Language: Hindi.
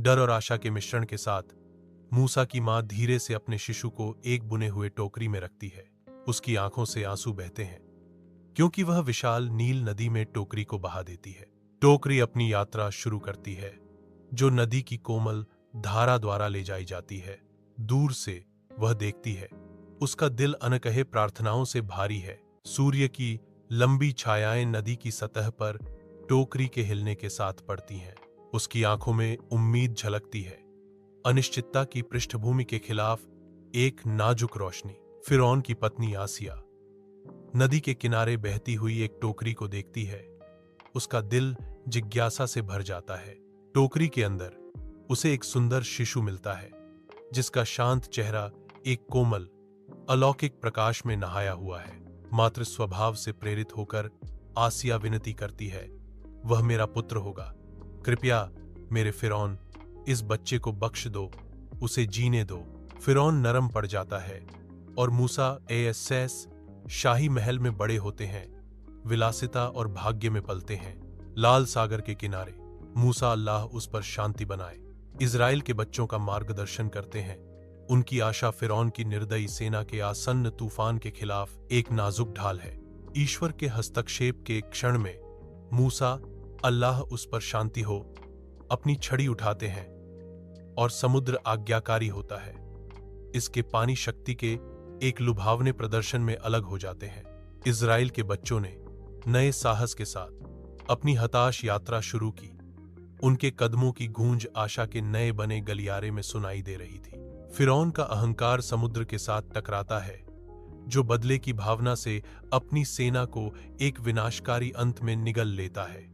डर और आशा के मिश्रण के साथ मूसा की मां धीरे से अपने शिशु को एक बुने हुए टोकरी में रखती है। उसकी आंखों से आंसू बहते हैं क्योंकि वह विशाल नील नदी में टोकरी को बहा देती है। टोकरी अपनी यात्रा शुरू करती है, जो नदी की कोमल धारा द्वारा ले जाई जाती है। दूर से वह देखती है, उसका दिल अनकहे प्रार्थनाओं से भारी है। सूर्य की लंबी छायाएं नदी की सतह पर टोकरी के हिलने के साथ पड़ती हैं। उसकी आंखों में उम्मीद झलकती है, अनिश्चितता की पृष्ठभूमि के खिलाफ एक नाजुक रोशनी। फिरौन की पत्नी आसिया नदी के किनारे बहती हुई एक टोकरी को देखती है। उसका दिल जिज्ञासा से भर जाता है। टोकरी के अंदर उसे एक सुंदर शिशु मिलता है, जिसका शांत चेहरा एक कोमल अलौकिक प्रकाश में नहाया हुआ है। मातृ स्वभाव से प्रेरित होकर आसिया विनती करती है, वह मेरा पुत्र होगा। कृपया मेरे फिरौन, इस बच्चे को बख्श दो, उसे जीने दो। फिरौन नरम पड़ जाता है और मूसा एएसएस शाही महल में बड़े होते हैं, विलासिता और भाग्य में पलते हैं। लाल सागर के किनारे मूसा, अल्लाह उस पर शांति बनाए, इजराइल के बच्चों का मार्गदर्शन करते हैं। उनकी आशा फिरौन की निर्दयी सेना के आसन्न तूफान के खिलाफ एक नाजुक ढाल है। ईश्वर के हस्तक्षेप के क्षण में मूसा, अल्लाह उस पर शांति हो, अपनी छड़ी उठाते हैं और समुद्र आज्ञाकारी होता है। इसके पानी शक्ति के एक लुभावने प्रदर्शन में अलग हो जाते हैं। इजराइल के बच्चों ने नए साहस के साथ अपनी हताश यात्रा शुरू की। उनके कदमों की गूंज आशा के नए बने गलियारे में सुनाई दे रही थी। फिरौन का अहंकार समुद्र के साथ टकराता है, जो बदले की भावना से अपनी सेना को एक विनाशकारी अंत में निगल लेता है।